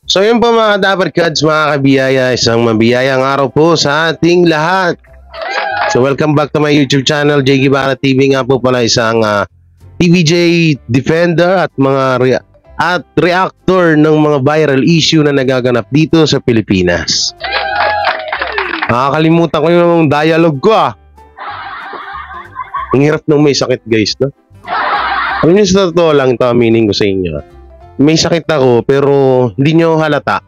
So yun po mga Dapper Cats, mga kabiyaya, isang mabiyayang araw po sa ating lahat. So welcome back to my YouTube channel, J. Guevara TV nga po pala, isang TVJ defender at mga reactor ng mga viral issue na nagaganap dito sa Pilipinas. Nakakalimutan ko yung dialogue ko Ang hirap nung may sakit guys, no? Alam niyo, sa totoo lang ito, aminin ko sa inyo. May sakit ako pero hindi nyo halata.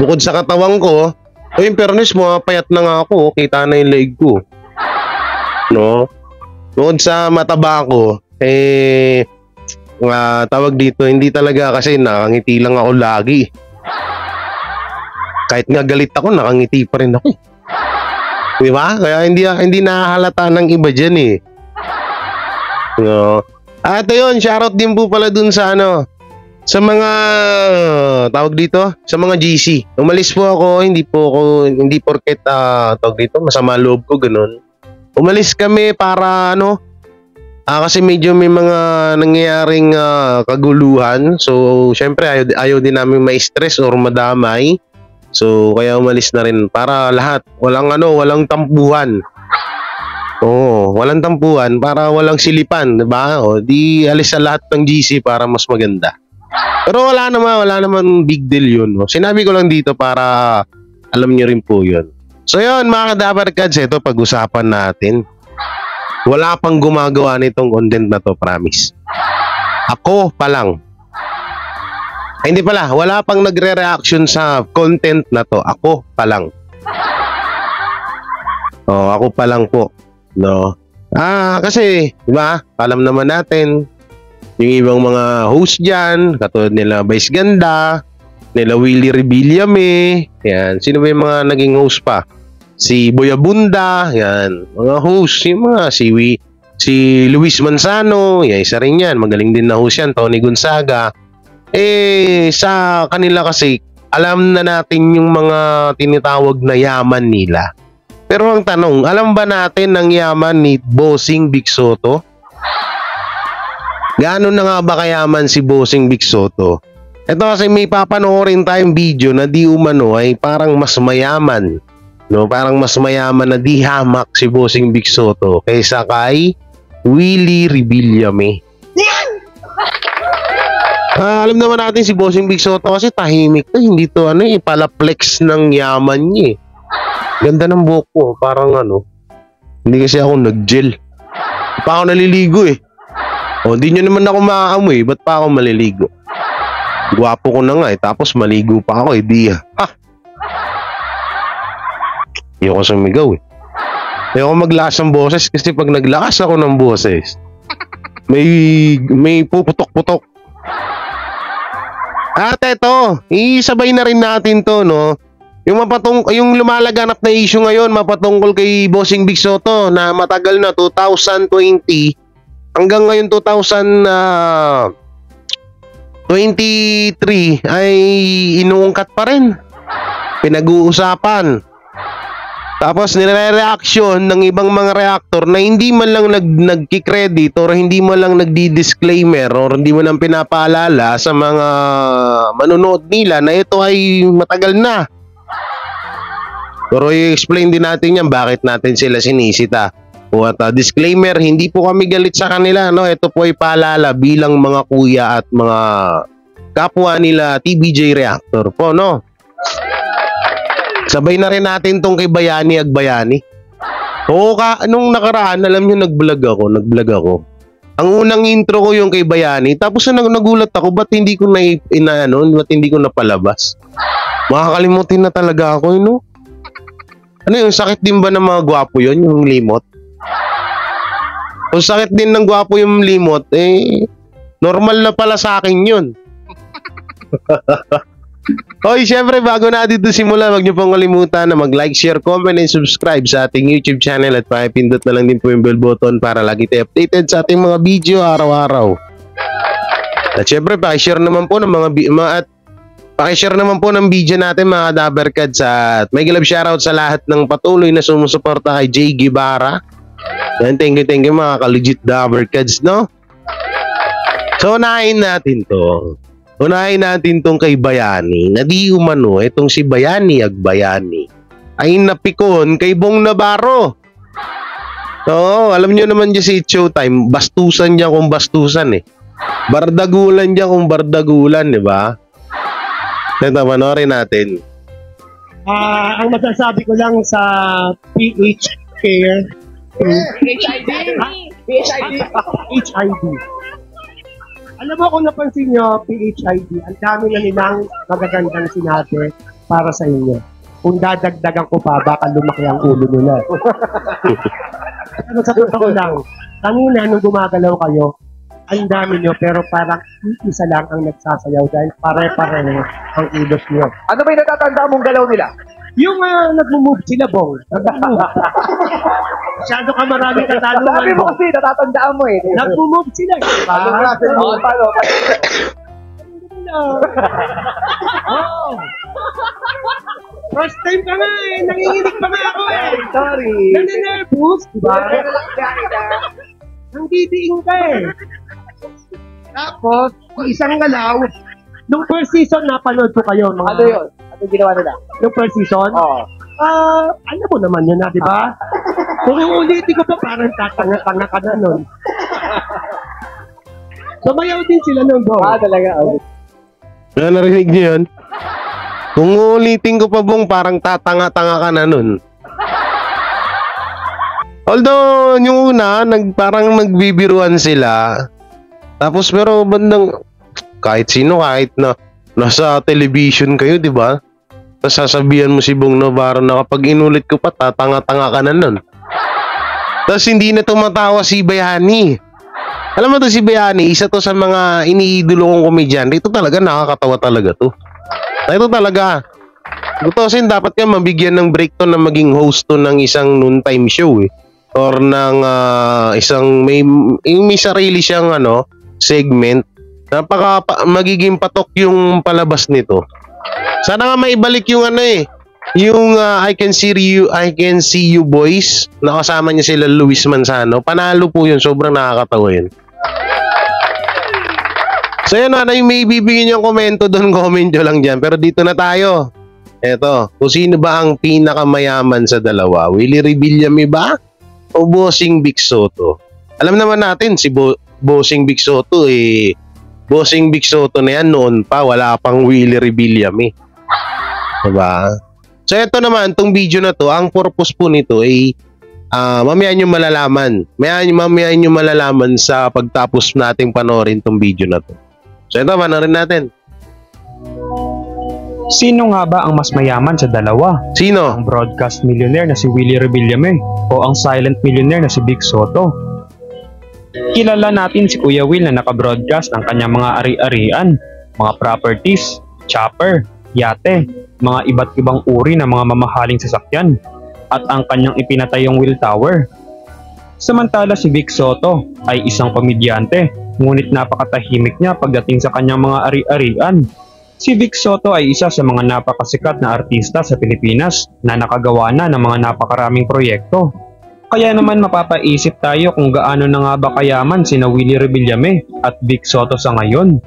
Bukod sa katawan ko, in fairness mo, payat na nga ako, kita na yung leg ko. No? Bukod sa mataba ko, tawag dito, hindi talaga kasi nakangiti lang ako lagi. Kahit nga galit ako, nakangiti pa rin ako. Di ba? Kaya hindi nahahalata ng iba dyan No? At ayun, shoutout din po pala dun sa sa mga tawag dito, sa mga GC. Umalis po ako, hindi porket tawag dito, masama loob ko ganun. Umalis kami para kasi medyo may mga nangyayaring kaguluhan. So, syempre ayaw din namin ma-stress or madamay. So, kaya umalis na rin para lahat walang tampuhan. Oo, walang tampuhan para walang silipan, 'di ba? O di alis sa lahat ng GC para mas maganda. Pero wala naman big deal yun. No? Sinabi ko lang dito para alam nyo rin po yun. So yun mga Dapper Cats, ito pag-usapan natin. Wala pang gumagawa nitong content na to, promise. Ako pa lang. Hindi pala, wala pang nagre-reaction sa content na to. Ako pa lang. Ako pa lang po. No? Kasi, diba, alam naman natin, yung ibang mga host dyan, katulad nila Vice Ganda, nila Willie Rebillame, yan. Sino ba yung mga naging host pa? Si Boyabunda, yan. Mga host, yung mga si Luis Manzano, yan, isa rin yan. Magaling din na host yan, Tony Gonzaga. Sa kanila kasi, alam na natin yung mga tinitawag na yaman nila. Pero ang tanong, alam ba natin ang yaman ni Bossing Vic Soto? Gaano na nga ba kayaman si Bossing Vic Soto? Ito kasi may papanoorin tayong video na di umano ay parang mas mayaman. No? Parang mas mayaman na di hamak si Bossing Vic Soto kaysa kay Willie Rebillame. Alam naman natin si Bossing Vic Soto kasi tahimik to. Hindi to palaplex ng yaman niya. Ganda ng buhok ko. Parang hindi kasi ako nag-gel. Pa ako naliligo di nyo naman ako maaamoy, ba't pa ako maliligo? Gwapo ko na nga tapos maligo pa ako Ayoko sumigaw Ayoko maglakas ng boses kasi pag naglakas ako ng boses, may puputok-putok. At eto, isabay na rin natin to, no? Yung lumalaganap na issue ngayon, mapatungkol kay Bossing Vic Soto na matagal na, 2020, hanggang ngayon 2023 ay inuungkat pa rin. Pinag-uusapan. Tapos nire-reaction ng ibang mga reactor na hindi man lang nagki-credit or hindi man lang nagdi-disclaimer or hindi man lang pinapaalala sa mga manonood nila na ito ay matagal na. Pero i-explain din natin yan bakit natin sila sinisita. At disclaimer, hindi po kami galit sa kanila, no? Ito po ay paalala bilang mga kuya at mga kapwa nila TVJ reactor po, no? Sabay na rin natin tong kay Bayani Agbayani. Nung nakaraan, alam nyo, nag-vlog ako. Ang unang intro ko yung kay Bayani, tapos nagulat ako, ba't hindi ko ba't hindi ko napalabas? Makakalimutin na talaga ako, no? Yung sakit din ba ng mga gwapo yun, yung limot? Kung sakit din ng gwapo yung limot, normal na pala sa akin yun. Hoy, syempre bago na dito simula, wag niyo pong kalimutan na mag-like, share, comment, and subscribe sa ating YouTube channel at pakipindot na lang din po yung bell button para lagi tayo updated sa ating mga video araw-araw. At syempre, pakishare naman po ng pakishare naman po ng video natin mga Dapper Cats at may love shoutout sa lahat ng patuloy na sumusuporta kay J. Guevara. Thank you mga ka-legit Dapper Cats, no? So, unahin natin to. Unahin natin tong kay Bayani na di umano itong si Bayani Agbayani ay napikon kay Bong Navarro. Oo, alam nyo naman dyan si Showtime, bastusan dyan kung bastusan eh. Bardagulan dyan kung bardagulan, di ba? Ito, manorin natin. Ang masasabi ko lang sa PH Care, PHID. Alam mo kung napansin nyo, PHID, ang dami na nilang magagandang sinabi para sa inyo. Kung dadagdagan ko pa, baka lumaki ang ulo nila. Pero sa totoo lang, kanina nung gumagalaw kayo, ang dami nyo, pero parang isa lang ang nagsasayaw dahil pare-pareho ang ilos nyo. Ano ba yung natatanda mong galaw nila? Yung nag-move sila, Bong. Masyado ka maraming katanungan, Sabi mo Bong. kasi, natatandaan mo eh. Nag-move sila. Paano? Oh. First time ka nga eh. Nanginginig pa nga ako eh. Sorry. Naninervous, diba? Ang didiing ka eh. Tapos, isang galaw, nung first season napanood ko kayo. Mga, Ano yun? Ano yung ginawa nila? Nung first season? Oo. Alam mo naman yun na, di ba? Kung ulitin ko pa, parang tatanga-tanga ka na nun. Sumayaw din sila nun, bro. Talaga. Okay. Narinig niyo yun? Kung ulitin ko pa Bong, parang tatanga-tanga ka na nun. Although, yung una, parang nagbibiruan sila. Tapos, pero bandang, kahit sino, kahit na nasa television kayo, di ba? Tapos sasabihan mo si Bong Navarro na kapag inulit ko pa, tatanga-tanga ka na nun. Tapos hindi na tumatawa si Bayani. Alam mo to si Bayani, isa to sa mga iniidolo kong komedyan. Ito talaga, nakakatawa talaga to. Ito talaga. Gutosin, dapat ka mabigyan ng break to na maging host to ng isang noontime show eh. Or ng isang, may sarili siyang segment. Magiging patok yung palabas nito. Sana nga maibalik yung yung I Can See You Boys. Nakasama niya sila Luis Manzano. Panalo po yun, sobrang nakakatawa yun. So yun na, yung may bibigyan yung komento doon, comment nyo lang dyan. Pero dito na tayo. Eto, kung sino ba ang pinakamayaman sa dalawa? Willie Revillame ba? O Bossing Vic Soto? Alam naman natin, si Bossing Vic Soto Bossing Vic Soto na yan noon pa, wala pang Willie Revillame. Diba? So eto naman, tong video na to, ang purpose po nito ay mamaya nyo malalaman. Mamaya nyo malalaman sa pagtapos nating panoorin tong video na to. So ito, panoorin natin. Sino nga ba ang mas mayaman sa dalawa? Sino? Ang broadcast millionaire na si Willie Revillame o ang silent millionaire na si Vic Soto? Kilala natin si Kuya Will na naka-broadcast ng kanyang mga ari-arian, mga properties, chopper, yate, mga iba't ibang uri ng mga mamahaling sasakyan, at ang kanyang ipinatayong Will Tower. Samantala si Vic Soto ay isang komedyante, ngunit napakatahimik niya pagdating sa kanyang mga ari-arian. Si Vic Soto ay isa sa mga napakasikat na artista sa Pilipinas na nakagawa na ng mga napakaraming proyekto. Kaya naman mapapaisip tayo kung gaano na nga ba kayaman sina Willie Revillame at Vic Soto sa ngayon.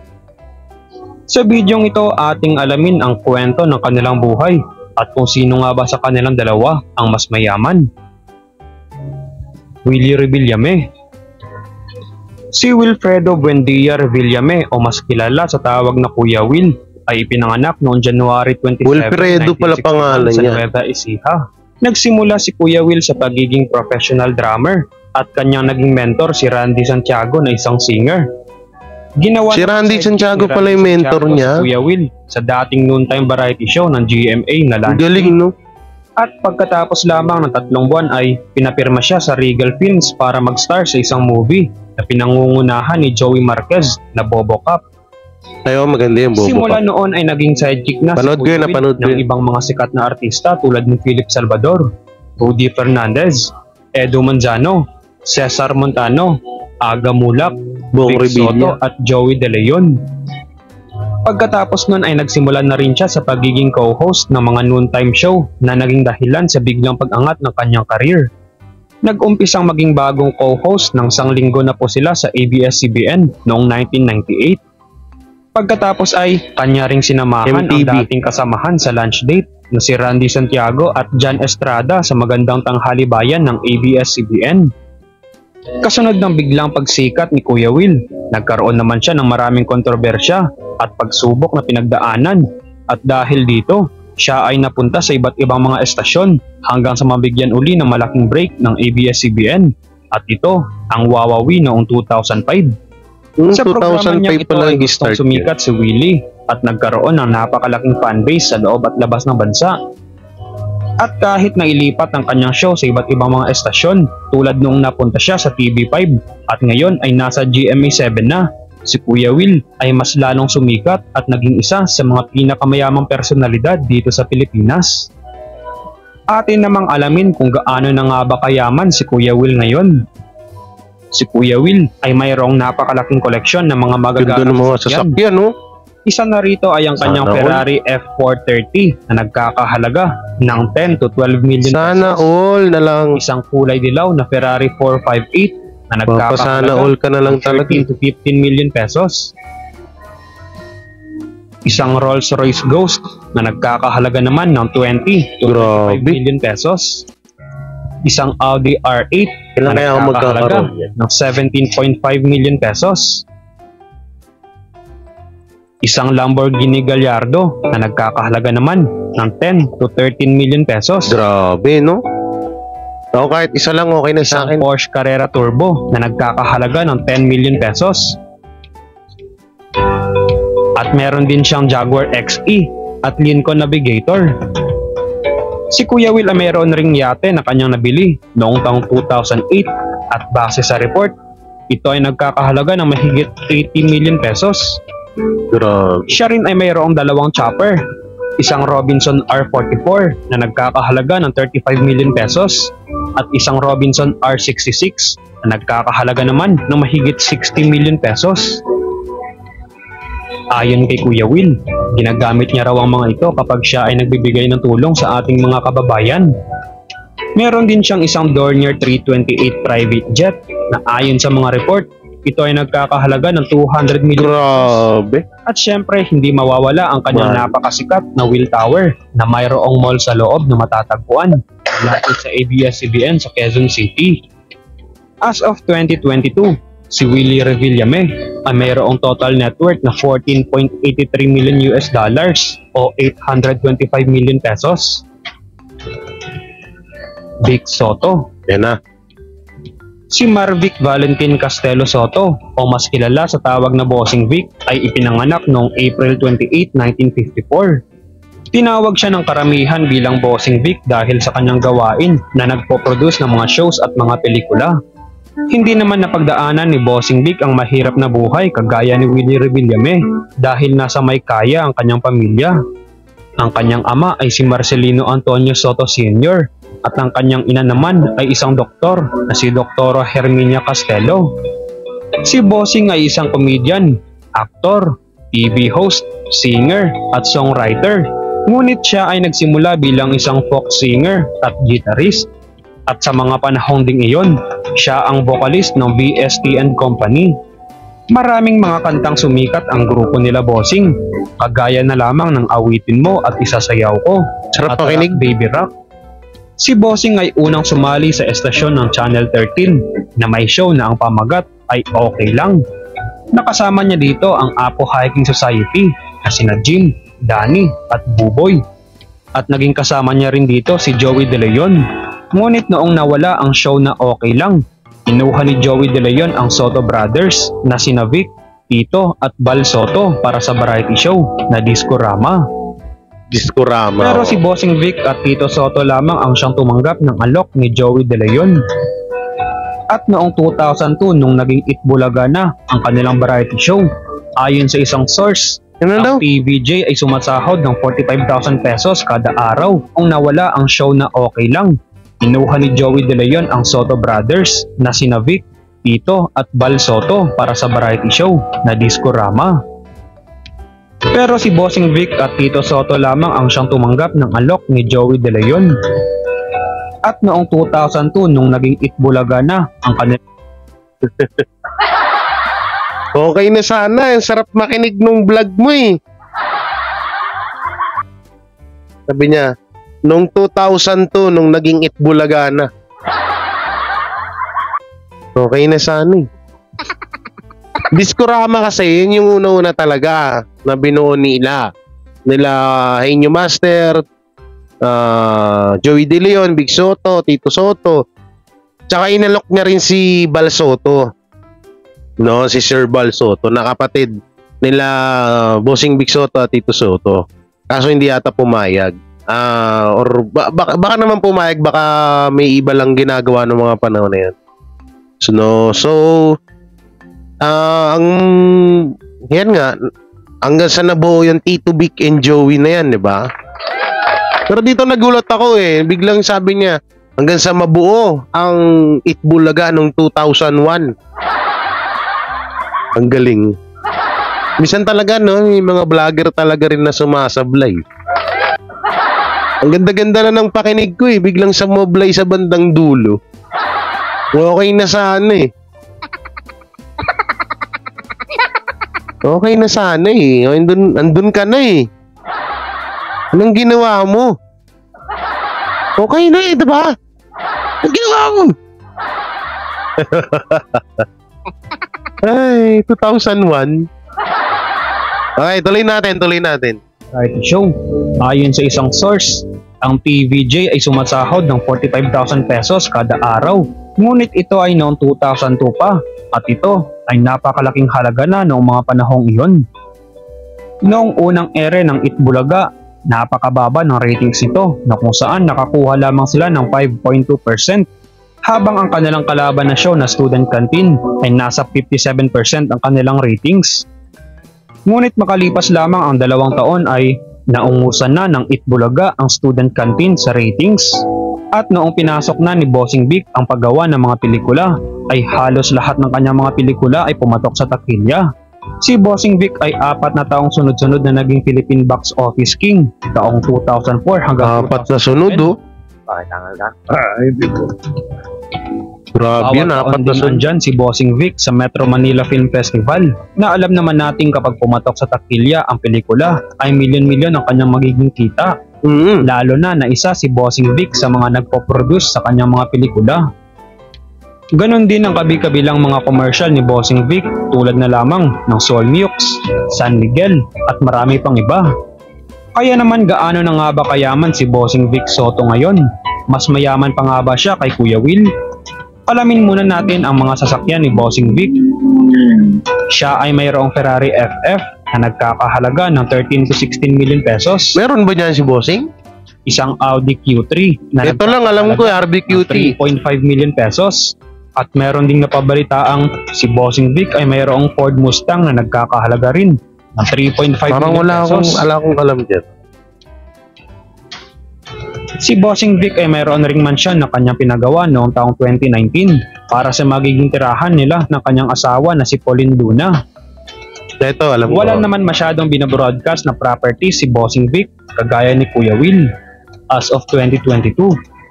Sa bidyong ito ating alamin ang kwento ng kanilang buhay at kung sino nga ba sa kanilang dalawa ang mas mayaman. Willie Revillame. Si Wilfredo Buendia Revillame o mas kilala sa tawag na Kuya Will ay ipinanganak noong January 27, Wilfredo pala 1961 pangalan sa niya. Nueva Ecija. Nagsimula si Kuya Will sa pagiging professional drummer at kanyang naging mentor si Randy Santiago na isang singer. Ginawa Si Randy Santiago pala yung mentor niya. Si Kuya Will sa dating noontime variety show ng GMA na Lunch. Galing, no? At pagkatapos lamang ng 3 buwan ay pinapirma siya sa Regal Films para mag-star sa isang movie na pinangungunahan ni Joey Marquez na Bobo Cup. Ayo, maganda yung Bobo Simula Cup. noon ay naging sidekick na Panood ko yun, Kuya Will napanood ko ng yun. ibang mga sikat na artista tulad ni Philip Salvador, Rudy Fernandez, Edo Manzano, Cesar Montano, Aga Mulak, Bong Vic Soto Revilla. at Joey De Leon. Pagkatapos nun ay nagsimula na rin siya sa pagiging co-host ng mga noontime show na naging dahilan sa biglang pag-angat ng kanyang karir. Nag-umpisang maging bagong co-host ng 1 linggo na po sila sa ABS-CBN noong 1998. Pagkatapos ay kanya ring sinamahan MTV. ang dating kasamahan sa lunch date na si Randy Santiago at Jan Estrada sa Magandang Tanghali Bayan ng ABS-CBN. Kasunod ng biglang pagsikat ni Kuya Will, nagkaroon naman siya ng maraming kontrobersya at pagsubok na pinagdaanan, at dahil dito, siya ay napunta sa iba't ibang mga estasyon hanggang sa mabigyan uli ng malaking break ng ABS-CBN, at ito ang Wawawi noong 2005. Noong Sa programa niyang 2005 ito pa lang ay gustong start sumikat si Willie at nagkaroon ng napakalaking fanbase sa loob at labas ng bansa. At kahit nailipat ang kanyang show sa iba't ibang mga estasyon tulad noong napunta siya sa TV5 at ngayon ay nasa GMA7 na, si Kuya Will ay mas lalong sumikat at naging isa sa mga pinakamayamang personalidad dito sa Pilipinas. Atin namang alamin kung gaano na nga ba kayaman si Kuya Will ngayon. Si Kuya Will ay mayroong napakalaking koleksyon ng mga Ganda magagamit ng mga sasakyan. sasakyan, no? Isa na rito ay ang kanyang Sana all. Ferrari F430 na nagkakahalaga ng 10 to 12 million Sana pesos. all na lang. Isang kulay dilaw na Ferrari 458 na Sana nagkakahalaga all ka na lang ng talaga. 13 to 15 million pesos. Isang Rolls-Royce Ghost na nagkakahalaga naman ng 20 to 25 Grabe. million pesos. Isang Audi R8 Kailan na kaya ako nagkakahalaga magkakaroon yan? ng 17.5 million pesos. Isang Lamborghini Gallardo na nagkakahalaga naman ng 10 to 13 million pesos. Grabe, no? Ako kahit isa lang okay na sa Isang akin. Porsche Carrera Turbo na nagkakahalaga ng 10 million pesos. At meron din siyang Jaguar XE at Lincoln Navigator. Si Kuya Will ay meron ring yate na kanyang nabili noong taong 2008 at base sa report, ito ay nagkakahalaga ng mahigit 80 million pesos. Grabe. Siya rin ay mayroong dalawang chopper, isang Robinson R44 na nagkakahalaga ng 35 million pesos at isang Robinson R66 na nagkakahalaga naman ng mahigit 60 million pesos. Ayon kay Kuya Will, ginagamit niya raw ang mga ito kapag siya ay nagbibigay ng tulong sa ating mga kababayan. Meron din siyang isang Dornier 328 private jet na ayon sa mga report, ito ay nagkakahalaga ng 200 million pesos. Grabe. At syempre, hindi mawawala ang kanyang Wow. napakasikat na Will Tower na mayroong mall sa loob na matatagpuan lapit sa ABS-CBN sa Quezon City. As of 2022, si Willie Revillame ay mayroong total net worth na 14.83 million US dollars o 825 million pesos. Vic Soto. Yan na. Si Marvic Valentin Castelo Soto o mas kilala sa tawag na Bossing Vic ay ipinanganak noong April 28, 1954. Tinawag siya ng karamihan bilang Bossing Vic dahil sa kanyang gawain na nagpo-produce ng mga shows at mga pelikula. Hindi naman napagdaanan ni Bossing Vic ang mahirap na buhay kagaya ni Willie Revillame dahil nasa may kaya ang kanyang pamilya. Ang kanyang ama ay si Marcelino Antonio Soto Sr. at ang kanyang ina naman ay isang doktor na si Doktora Herminia Castelo. Si Bossing ay isang comedian, aktor, TV host, singer at songwriter. Ngunit siya ay nagsimula bilang isang folk singer at guitarist. At sa mga panahong ding iyon, siya ang vocalist ng BST and Company. Maraming mga kantang sumikat ang grupo nila Bossing, kagaya na lamang ng Awitin Mo at Isasayaw Ko Sarap at makinig. Baby Rock. Si Bossing ay unang sumali sa estasyon ng Channel 13 na may show na ang pamagat ay Okay Lang. Nakasama niya dito ang Apo Hiking Society na sina Jim, Danny at Buboy. At naging kasama niya rin dito si Joey De Leon. Ngunit noong nawala ang show na Okay Lang, kinuha ni Joey De Leon ang Soto Brothers na sina Vic, Tito at Bal Soto para sa variety show na Discorama. Discorama. Pero si Bossing Vic at Tito Soto lamang ang siyang tumanggap ng alok ni Joey De Leon. At noong 2002 nung naging Itbulaga na ang kanilang variety show, ayon sa isang source, Ano daw? ang TVJ ay sumasahod ng 45,000 pesos kada araw kung nawala ang show na Okay Lang. Inuha ni Joey De Leon ang Soto Brothers na sina Vic, Tito at Bal Soto para sa variety show na Discorama. Pero si Bossing Vic at Tito Soto lamang ang siyang tumanggap ng alok ni Joey De Leon. At noong 2002 nung naging Itbulaga na ang Okay na sana. Ang sarap makinig nung vlog mo eh. Sabi niya, nung 2002, nung naging Itbulaga na. Okay na sana eh. Discorama kasi, yun yung una-una talaga na binuo nila. Nila Henyo Master, Joey De Leon, Big Soto, Tito Soto. Tsaka inalok niya rin si Bal Soto. No, si Sir Bal Soto, na kapatid nila Bossing Big Soto at Tito Soto. Kaso hindi yata pumayag. Or baka naman pumayag, baka may iba lang ginagawa ng mga panahon na yan. Ang yan nga, hanggang sa nabuo yung Tito Vic and Joey na yan, di ba? Pero dito nagulat ako eh. Biglang sabi niya, hanggang sa mabuo ang Itbulaga noong 2001. Ang galing. Minsan talaga, no? Yung mga vlogger talaga rin na sumasablay. Ang ganda-ganda na ng pakinig ko eh. Biglang sumablay sa bandang dulo. Okay na sana eh. Okay na sana eh. Andun ka na eh. Anong ginawa mo? Okay na eh, diba? Anong ginawa mo? Ay, 2001. Okay, tuloy natin. Reality show. Ayon sa isang source, ang TVJ ay sumasahod ng 45,000 pesos kada araw. Ngunit ito ay noong 2002 pa at ito ay napakalaking halaga na noong mga panahong iyon. Noong unang ere ng Itbulaga, napakababa ng ratings ito na kung saan nakakuha lamang sila ng 5.2%, habang ang kanilang kalaban na show na Student Canteen ay nasa 57% ang kanilang ratings. Ngunit makalipas lamang ang 2 taon ay naungusan na ng Itbulaga ang Student Canteen sa ratings. At noong pinasok na ni Bossing Vic ang paggawa ng mga pelikula, ay halos lahat ng kanyang mga pelikula ay pumatok sa takilya. Si Bossing Vic ay 4 na taong sunod-sunod na naging Philippine Box Office King taong 2004 hanggang 4 na sunod oh. Grabe yun, 4 na sunod. Andyan si Bossing Vic sa Metro Manila Film Festival na alam naman natin kapag pumatok sa takilya ang pelikula ay milyon-milyon ang kanyang magiging kita. Lalo na isa si Bossing Vic sa mga nagpo-produce sa kanyang mga pelikula. Ganon din ang kabi-kabilang mga commercial ni Bossing Vic tulad na lamang ng Solmux, San Miguel at marami pang iba. Kaya naman gaano na nga ba kayaman si Bossing Vic Soto ngayon? Mas mayaman pa nga ba siya kay Kuya Will? Alamin muna natin ang mga sasakyan ni Bossing Vic. Siya ay mayroong Ferrari FF na nagkakahalaga ng 13 to 16 million pesos. Meron ba niyan si Bossing? Isang Audi Q3 na ito lang alam ko, RBQ3. 3.5 million pesos. At meron ding napabalitaang si Bossing Vic ay mayroong Ford Mustang na nagkakahalaga rin ng 3.5 Parang million pesos. wala akong alam dyan. Si Bossing Vic ay mayroon ring mansyon na kanyang pinagawa noong taong 2019 para sa magiging tirahan nila ng kanyang asawa na si Pauline Luna. Ito, alam ko. Wala naman masyadong binabroadcast na property si Bossing Vic kagaya ni Kuya Will. As of 2022,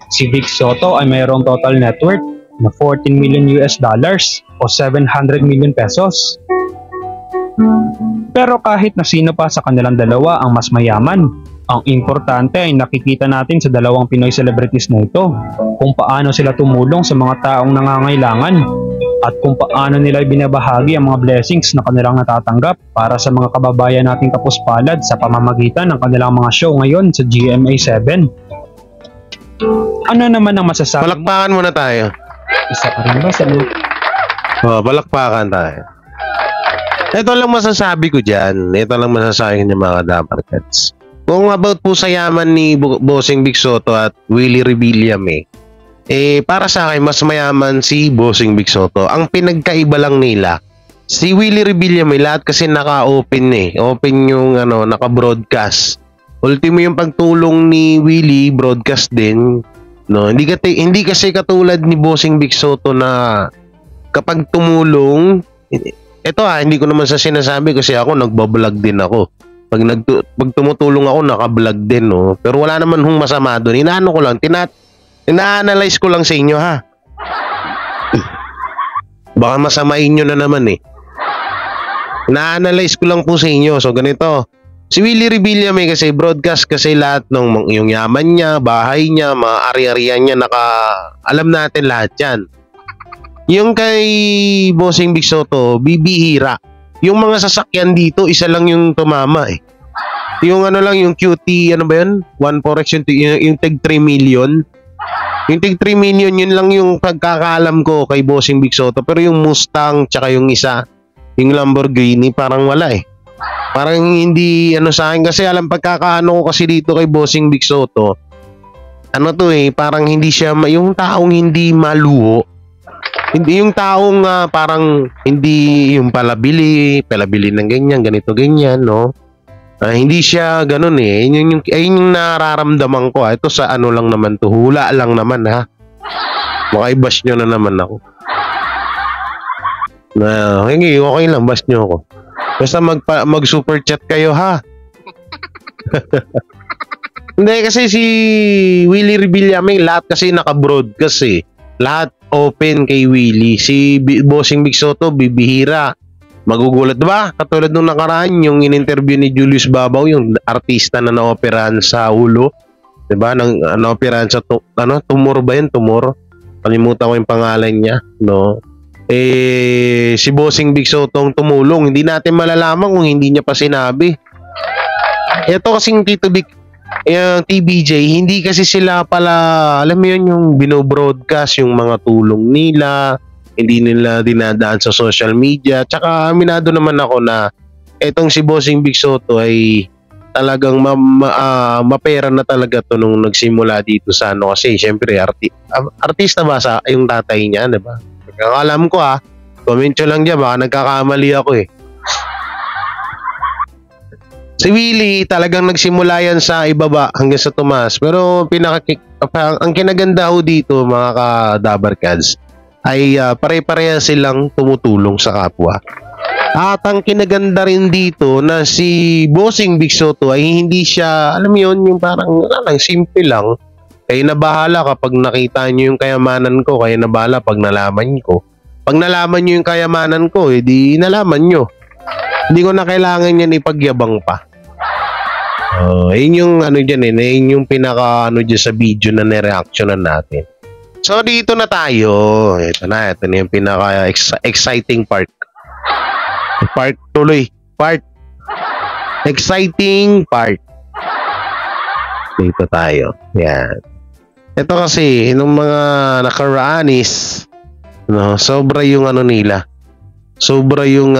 si Vic Soto ay mayroong total net worth na 14 million US dollars o 700 million pesos. Pero kahit na sino pa sa kanilang dalawa ang mas mayaman, ang importante ay nakikita natin sa dalawang Pinoy celebrities na ito kung paano sila tumulong sa mga taong nangangailangan at kung paano nila binabahagi ang mga blessings na kanilang natatanggap para sa mga kababayan nating kapuspalad sa pamamagitan ng kanilang mga show ngayon sa GMA7. Ano naman ang masasabi mo? Palakpakan muna tayo. Isa ka rin ba sa loop? Palakpakan tayo. Ito lang masasabi ko dyan. Ito lang masasabi niya mga Dabarkats. Kung about po sa yaman ni Bossing Vic Soto at Willie Rebillame, para sa akin, mas mayaman si Bossing Vic Soto. Ang pinagkaiba lang nila, si Willie Rebillame, lahat kasi naka-open Open yung naka-broadcast. Ultimo yung pagtulong ni Willie, broadcast din. No, hindi kasi katulad ni Bossing Vic Soto na kapag tumulong, ito hindi ko naman sa sinasabi kasi ako nagbablog din ako. Pag tumutulong ako, naka-vlog din, no? Pero wala naman hong masama doon. Inaano ko lang, ina-analyze ko lang sa inyo, ha? Baka masamain nyo na naman, Na-analyze ko lang po sa inyo. So ganito, si Willie Revilla may kasi broadcast kasi lahat ng yung yaman niya, bahay niya, mga ari-arian niya, alam natin lahat yan. Yung kay Bossing Big Soto, bibihira. Yung mga sasakyan dito, isa lang yung tumama eh. Yung ano lang, yung QT, ano ba yun? 1forex, yung tag 3 million. Yung tig 3 million, yun lang yung pagkakaalam ko kay Bossing Big Soto. Pero yung Mustang, tsaka yung isa, yung Lamborghini, parang wala eh. Parang hindi, ano sa akin, kasi alam pagkakaano ko kasi dito kay Bossing Big Soto, ano to eh, parang hindi siya, yung taong hindi maluho. Hindi yung taong parang hindi yung palabili ng ganyan, ganito, ganyan, no? Hindi siya ganun eh. Ayun yung nararamdaman ko. Ito sa ano lang naman to. Hula lang naman ha. Maka-bash nyo na naman ako. Okay lang. Bash nyo ako. Basta mag-super chat kayo ha. Hindi kasi si Willie Revilla may lahat kasi naka-broadcast eh. Lahat open kay Willie. Si Bossing Big Soto bibihira. Magugulat, diba? Katulad nung nakaraan, yung in-interview ni Julius Babaw, yung artista na naoperahan sa ulo. Diba? Naoperahan sa, tumor ba yun? Tumor? Kalimutan ko yung pangalan niya. No? Si Bossing Big Sotong tumulong. Hindi natin malalaman kung hindi niya pa sinabi. Ito kasing Tito Big, yung TBJ, hindi kasi sila pala, alam mo yun, yung binobroadcast, yung mga tulong nila, hindi nila dinadaan sa social media. Tsaka aminado naman ako na etong si Bossing Big Soto ay talagang mapera na talaga to nung nagsimula dito sa ano kasi syempre artista ba sa yung tatay niya, diba? Alam ko comment nyo lang dyan, baka nagkakamali ako eh. Si Willie talagang nagsimula yan sa ibaba hanggang sa tumaas, pero ang kinaganda ho dito mga ka-Dabarkads ay pare-pareha silang tumutulong sa kapwa. At ang kinaganda rin dito na si Bossing Big Soto ay hindi siya, alam mo yun, yung parang simple lang. Kayo na bahala kapag nakita nyo yung kayamanan ko, kayo na bahala pag nalaman ko. Pag nalaman nyo yung kayamanan ko, edi nalaman nyo. Hindi ko na kailangan yan ipagyabang pa. Yun yung ano dyan yun yung pinaka ano dyan sa video na nireactionan natin. So dito na tayo. Ito na yung pinaka exciting part. Exciting part. Dito tayo. Yan. Ito kasi nung mga nakaraan is sobra yung ano nila. Sobra yung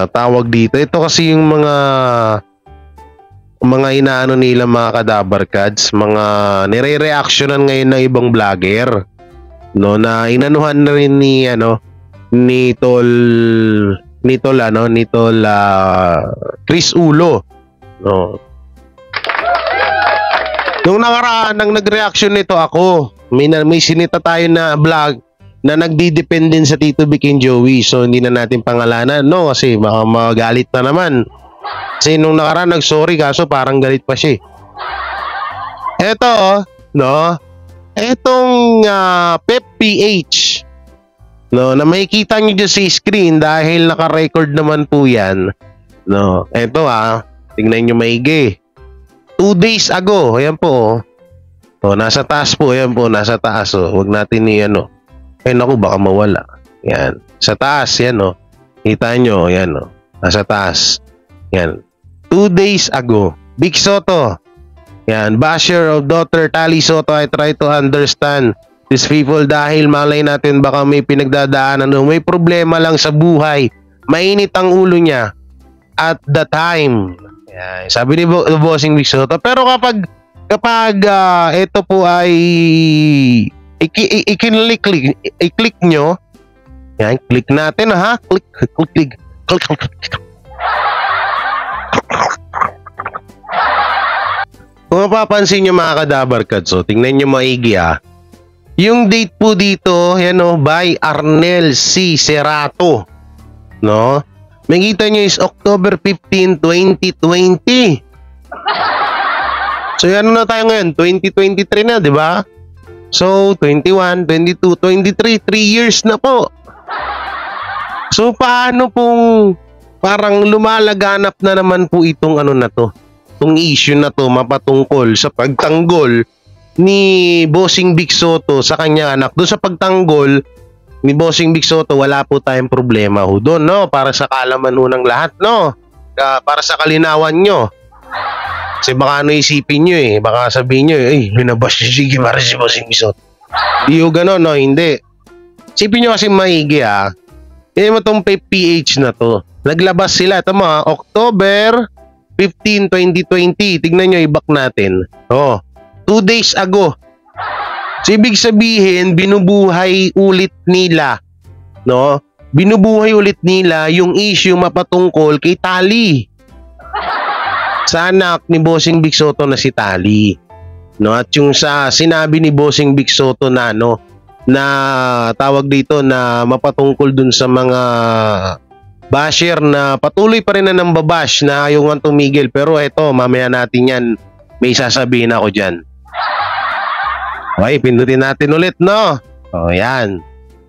tawag dito. Ito kasi yung mga inaano nila mga ka-Dabarkads, mga nire-reactionan ngayon ng ibang vlogger, no, na inanuhan na rin ni Chris Ulo, no. Nung nakaraan nang nag-reaction nito ako, may sinita tayo na vlog na nagdidepende sa Tito Vic and Joey, so hindi na natin pangalanan, no, kasi baka magalit na naman. Kasi nung nakaraan nag-sorry kaso parang galit pa siya. Ito, no? Etong Pep PH, no, na makikita niyo dyan sa screen dahil naka-record naman po yan. No, ito tingnan niyo maigi. 2 days ago, ayan po. Nasa taas po, ayan po, nasa taas. Huwag natin ay naku, baka mawala. Yan, sa taas, yan Kita nyo, yan nasa taas. Yan. 2 days ago, Big Soto. Yan, basher of daughter Tali Soto. I try to understand these people dahil malay natin baka may pinagdadaanan o may problema lang sa buhay. Mainit ang ulo niya at the time. Yan, sabi ni Bossing Big Soto. Pero kapag ito po ay i-click nyo. Yan, click natin click. Kung mapapansin nyo mga ka-Dabarkads, tingnan nyo maigi yung date po dito, yan by Arnel C. Cerato, no? Makita nyo is October 15, 2020. So yan na tayo ngayon, 2023 na, di ba? So 21, 22, 23, 3 years na po. So paano pong parang lumalaganap na naman po itong ano na to, itong issue na to mapatungkol sa pagtanggol ni Bossing Vic Soto sa kanya anak. Doon sa pagtanggol ni Bossing Vic Soto, wala po tayong problema ho doon, no? Para sa kaalaman ho ng lahat, no? Para sa kalinawan nyo. Kasi baka ano isipin nyo eh, baka sabihin nyo eh, binabash si Sige para si Bossing Vic Soto. Di ho gano'n, no? Hindi. Isipin nyo kasi maigi Hindi mo itong PH na to. Naglabas sila, ito mga October 15, 2020. Tignan nyo, i-back natin. 2 days ago. So, ibig sabihin, binubuhay ulit nila, no? Binubuhay ulit nila yung issue mapatungkol kay Tali. Sa anak ni Bossing Vic Soto na si Tali. No? At yung sa sinabi ni Bossing Vic Soto na, no, na tawag dito na mapatungkol dun sa mga basher na patuloy pa rin na nambabash na ayaw nga tumigil. Pero eto, mamaya natin yan, may sasabihin ako dyan. Okay, pindutin natin ulit, no? O, yan.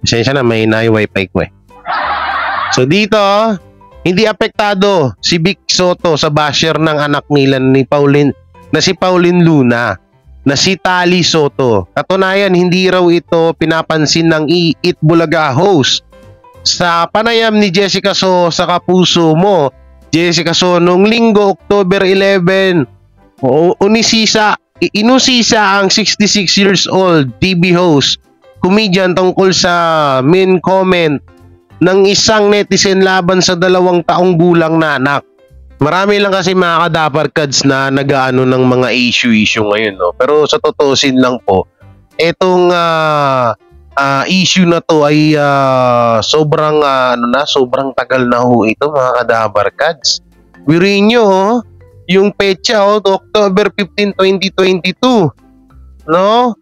Pasensya na, may na yung wifi ko eh. So, dito, hindi apektado si Vic Soto sa basher ng anak nila ni Pauline, na si Pauline Luna, na si Tali Soto. Katunayan, hindi raw ito pinapansin ng Eat Bulaga host. Sa panayam ni Jessica So sa Kapuso Mo, Jessica So, noong linggo, October 11, inusisa ang 66 years old TV host, comedian tungkol sa main comment ng isang netizen laban sa 2 taong gulang na anak. Marami lang kasi mga kadaparkads na nagaano ng mga issue ngayon, no? Pero sa totoosin lang po, etong issue na to ay sobrang sobrang tagal na ho ito mga kadaparkads. Biruin nyo, yung petsa, October 15, 2022. No?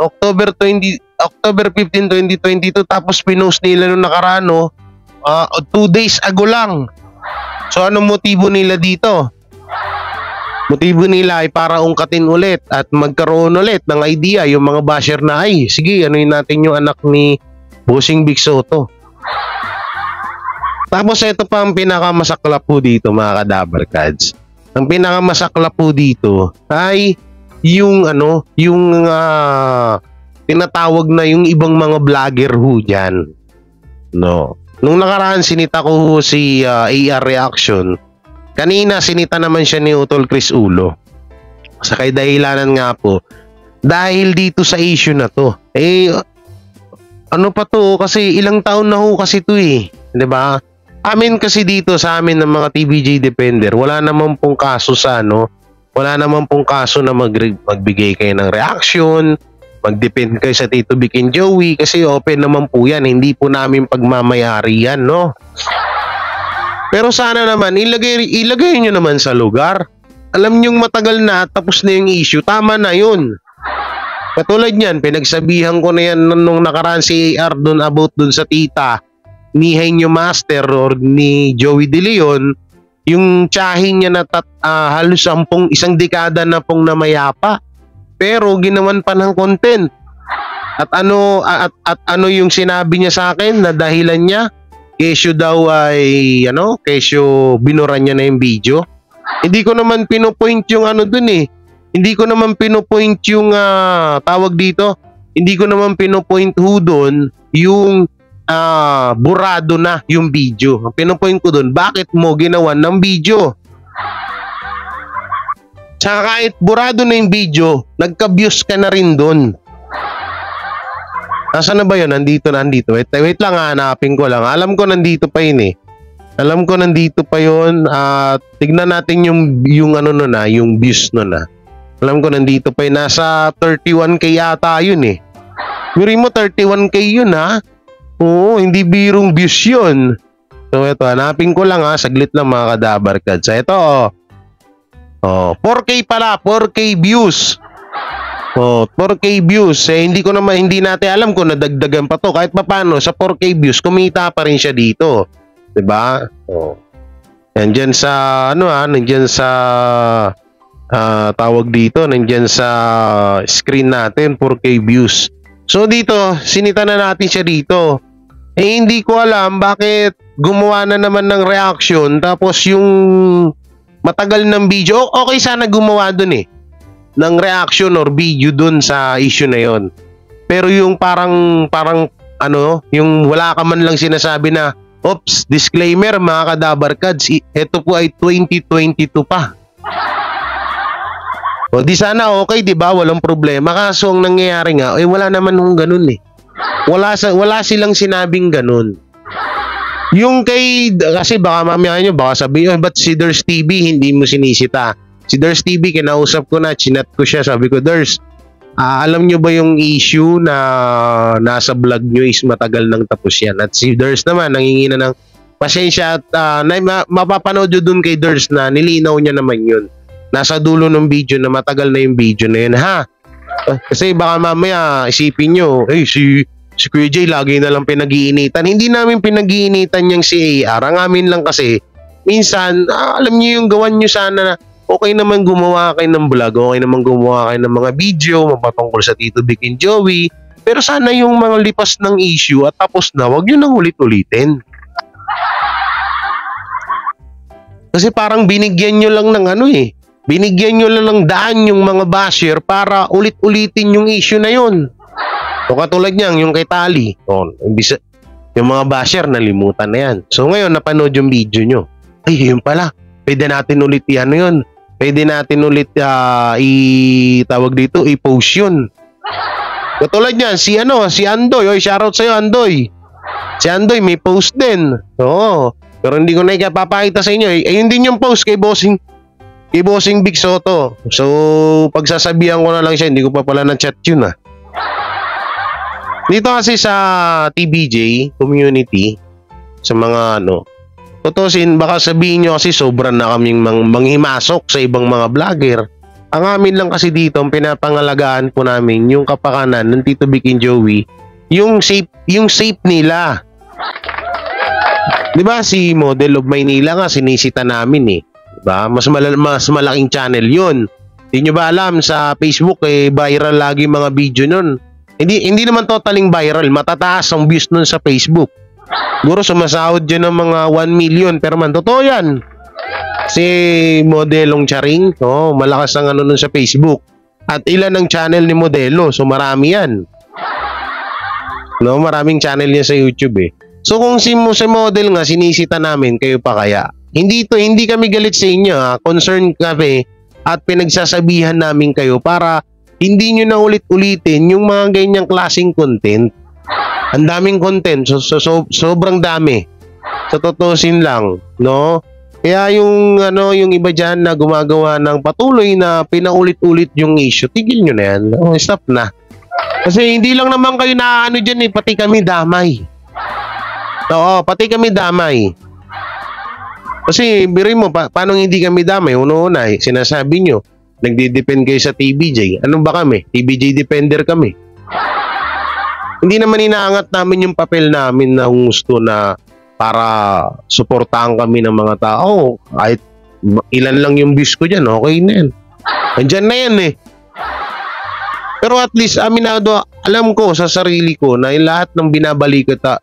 October 15, 2022. Tapos pinost nila nung nakaraan, 2 days ago lang. So, anong motibo nila dito? Motibo nila ay para ungkatin ulit at magkaroon ulit ng idea yung mga basher na, ay, sige, anuin natin yung anak ni Bossing Vic Soto. Tapos, ito pa ang pinakamasaklap po dito, mga kadabarkads. Ang pinakamasaklap po dito ay yung tinatawag na yung ibang mga vlogger ho dyan. No. Nung nakaraan sinita ko ho si AR Reaction. Kanina sinita naman siya ni Utol Chris Ulo. Sa kay dahilanan nga po, dahil dito sa issue na to. Ano pa to, kasi ilang taon na ho kasi to eh. 'Di ba? Amin kasi dito sa amin ng mga TVJ Defender, wala naman pong kaso sa wala naman pong kaso na magbigay kayo ng reaction, mag-depend kayo sa Tito Vic and Joey kasi open naman po yan, hindi po namin pagmamayari yan, no? Pero sana naman, ilagay nyo naman sa lugar. Alam nyong matagal na, tapos na yung issue, tama na yun. Katulad yan, pinagsabihan ko na yan nung nakaraan si AR dun about dun sa tita ni Henyo Master or ni Joey De Leon, yung tsahin niya na halos 1 dekada na pong namayapa. Pero ginawan pa ng content. At ano yung sinabi niya sa akin na dahilan niya? Kesyo daw ay kesyo binuran niya na yung video. Hindi ko naman pinopoint yung dun eh. Hindi ko naman pinopoint yung tawag dito. Hindi ko naman pinopoint ho dun yung burado na yung video. Ang pinopoint ko dun, bakit mo ginawan ng video? Tsaka kahit burado na yung video, nagka-views ka na rin dun. Nasaan na ba yun? Nandito. Wait lang, hanapin ko lang. Alam ko nandito pa yun eh. Alam ko nandito pa yun. Tignan natin yung yung views nun ah. Alam ko nandito pa yun. Nasa 31k yata yun eh. Guri mo 31k yun ha. Oo, hindi birong views yun. So ito, hanapin ko lang ha. Saglit lang mga kadabarkads. So ito 4k pala, 4k views. 4k views. Hindi natin alam kung nadagdagan pa to. Kahit paano, sa 4k views, kumita pa rin siya dito. Diba? Nandyan sa, nandyan sa, tawag dito, nandyan sa screen natin, 4k views. So dito, sinita na natin siya dito. Eh hindi ko alam bakit gumawa na naman ng reaction tapos yung matagal ng video, okay sana gumawa dun eh ng reaction or video dun sa issue na yon. Pero yung parang ano, yung wala ka man lang sinasabi na, oops, disclaimer mga kadabarkads, ito po ay 2022 pa. O di sana okay, di ba? Walang problema. Kaso ang nangyayari nga, wala naman nung ganun eh. Wala silang sinabing ganun. Yung kasi baka mamaya nyo, baka sabihin, ba't si Ders TV hindi mo sinisita? Si Ders TV, kinausap ko na, chinat ko siya, sabi ko, Ders, alam nyo ba yung issue na nasa vlog nyo is matagal nang tapos yan? At si Ders naman, nangingi na ng pasensya at mapapanood nyo dun kay Ders na nilinaw niya naman yun. Nasa dulo ng video na matagal na yung video na yun, ha? Kasi baka mamaya isipin nyo, si Kuya Jay lagi na lang pinag-iinitan. Hindi namin pinag-iinitan yung si AR. Ang amin lang kasi, minsan, alam nyo yung gawan nyo sana na okay naman gumawa kayo ng vlog, okay naman gumawa kayo ng mga video, mapatungkol sa Tito Vic and Joey. Pero sana yung mga lipas ng issue at tapos na, wag nyo nang ulit-ulitin. Kasi parang binigyan nyo lang ng ano eh. Binigyan nyo lang ng daan yung mga basher para ulit-ulitin yung issue na yun. O katulad niyan, yung kay Tali. Yung mga basher, nalimutan na yan. So ngayon, napanood yung video nyo. Ay, yun pala. Pwede natin ulit yan yun. Pwede natin ulit tawag dito, i-post yun. Katulad niyan, si Andoy. Oy, shoutout sa'yo, Andoy. Si Andoy, may post din. Oo. Pero hindi ko na ikapapakita sa inyo. Ayun din yung post kay Bossing Big Soto. So, pagsasabihan ko na lang siya, hindi ko pa pala na-chat yun Dito kasi sa TBJ community, sa mga tutusin, baka sabihin nyo kasi sobra na kaming manghimasok sa ibang mga vlogger. Ang amin lang kasi dito, ang pinapangalagaan po namin, yung kapakanan ng Tito Vic and Joey, yung safe nila. Diba si Model of Maynila nga, sinisita namin eh. Diba? Mas malaking channel yun. Hindi nyo ba alam, sa Facebook viral lagi mga video nun. Hindi naman totaling viral, matataas ang views nun sa Facebook. Siguro sumasahod dyan ng mga 1 million per month. Totoo yan. Si Modelong Charing, malakas ang nun sa Facebook. At ilan ang channel ni Modelo, so marami yan. Maraming channel niya sa YouTube eh. So kung si Model nga sinisita namin, kayo pa kaya? Hindi kami galit sa inyo concern kami at pinagsasabihan namin kayo para hindi nyo na ulit-ulitin yung mga ganyang klaseng content. Ang daming content, sobrang dami. Sa totosin lang, Kaya yung iba dyan na gumagawa ng patuloy na pinaulit-ulit yung issue, tigil nyo na yan. Stop na. Kasi hindi lang naman kayo na dyan pati kami damay. Oo, pati kami damay. Kasi birin mo, paano hindi kami damay? Una-una sinasabi nyo, nagdi-depend kayo sa TBJ. Anong ba kami? TBJ Defender kami. Hindi naman inaangat namin yung papel namin na gusto na para suportahan kami ng mga tao. Kahit ilan lang yung views ko dyan, okay na yan. Andyan na yan eh. Pero at least, aminado, alam ko sa sarili ko na lahat ng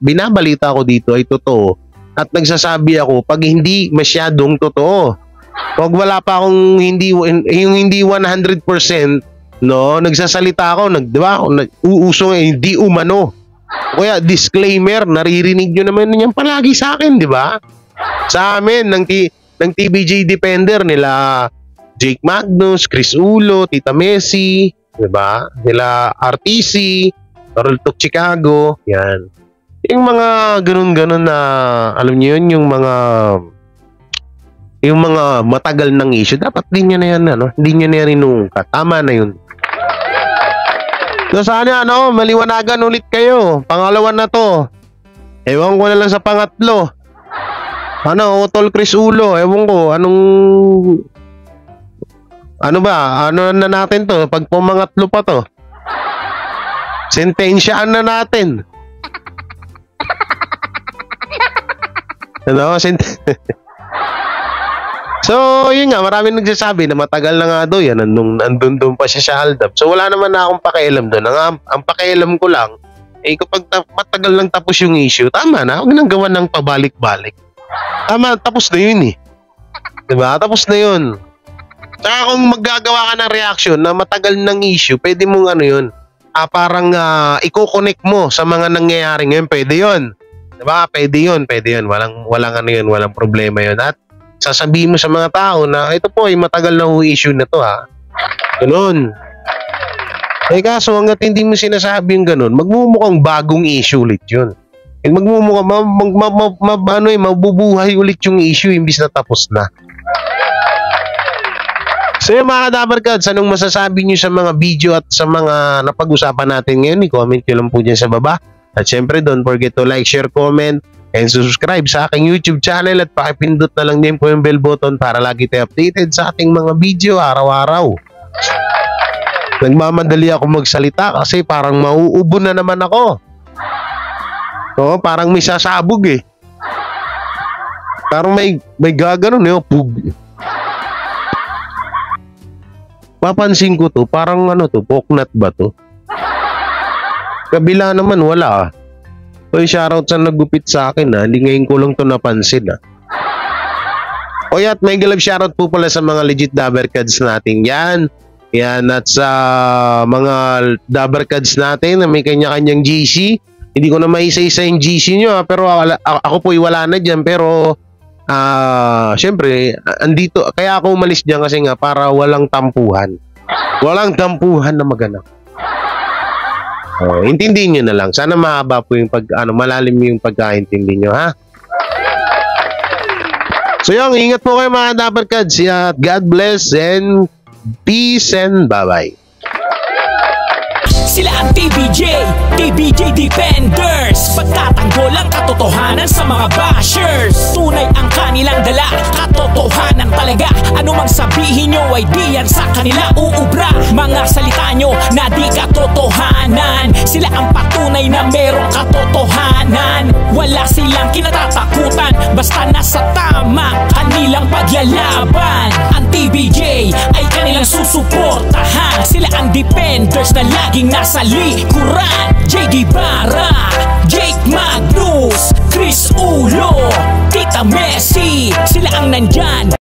binabalita ko dito ay totoo. At nagsasabi ako, pag hindi masyadong totoo, pag wala pa akong hindi 100%, nagsasalita ako, uuso hindi umano. Kaya disclaimer, naririnig nyo naman yan palagi sa akin, di ba? Sa amin, ng TBJ Defender, nila Jake Magnus, Chris Ulo, Tita Messi, diba? Nila RTC, Roltok Chicago, yan. Yung mga ganun-ganun na, alam niyo yun, yung mga matagal ng issue, dapat din nyo na yan, hindi nyo na yan rinungkat. Tama na yun. So sana, maliwanagan ulit kayo. Pangalawa na to. Ewan ko na lang sa pangatlo. Utol Chris Ulo, ewan ko, ano na natin to? Pag pumangatlo pa to, sentensyaan na natin. So, yun nga, maraming nagsasabi na matagal na nga daw yan, andun pa siya sa Aldab. So, wala naman na akong pakialam doon. Ang pakialam ko lang, Eh kapag matagal lang tapos yung issue, tama na, huwag nang gawa ng pabalik-balik. Tama, tapos na yun eh. Diba? Tapos na yun. Saka kung maggagawa ka ng reaction na matagal ng issue, pwede mong ano yun, parang i-connect mo sa mga nangyayari ngayon, pwede yun. Diba? Pwede yun. Walang ano yun, walang problema yun. At sasabihin mo sa mga tao na ito po ay matagal na issue na to ha. Ganun. Eh kaso hanggat hindi mo sinasabi yung ganun, magmumukhang bagong issue ulit yun. Eh, magmumukhang mabubuhay ulit yung issue imbis na tapos na. So yung mga Dabarkads, anong masasabi nyo sa mga video at sa mga napag-usapan natin ngayon? I-comment nyo lang po dyan sa baba. At syempre, don't forget to like, share, comment, and subscribe sa aking YouTube channel at pakipindot na lang din po yung bell button para lagi tayo updated sa ating mga video araw-araw. Nagmamadali ako magsalita kasi parang mauubo na naman ako. Oo, parang may sasabog eh. Parang may gaganon eh. Pug. Papansin ko to, parang ano to, poknat ba to? Kabila naman wala ah. Oy, shoutout sa nagupit sa akin ah. Hindi ngayon ko lang to napansin ah. Oy, at may galab shoutout po pala sa mga legit Dabarkads natin yan. Yan, at sa mga Dabarkads natin na may kanya-kanyang GC. Hindi ko na maisa-isa yung GC nyo pero ako po'y wala na dyan. Pero syempre, andito, kaya ako umalis dyan kasi nga para walang tampuhan. Walang tampuhan na maganap. Intindihin nyo na lang. Sana mahaba po yung malalim yung pagkaintindi nyo, ha? So yun, ingat po kayo mga Dabarkads. God bless and peace and bye-bye. Sila ang TBJ Defenders. Pagtatanggol ang katotohanan sa mga bashers. Tunay ang kanilang dala, katotohanan talaga. Ano mang sabihin nyo ay di yan sa kanila uubra. Mga salita nyo na di katotohanan. Sila ang patunay na merong katotohanan. Wala silang kinatatakutan, basta nasa tama kanilang paglalaban. Ang TBJ ay kanilang susuportahan. Sila ang defenders na laging nasa likuran. JD Barra, Jake Magnus, Chris Ulo, Tita Messi. Sila ang nandyan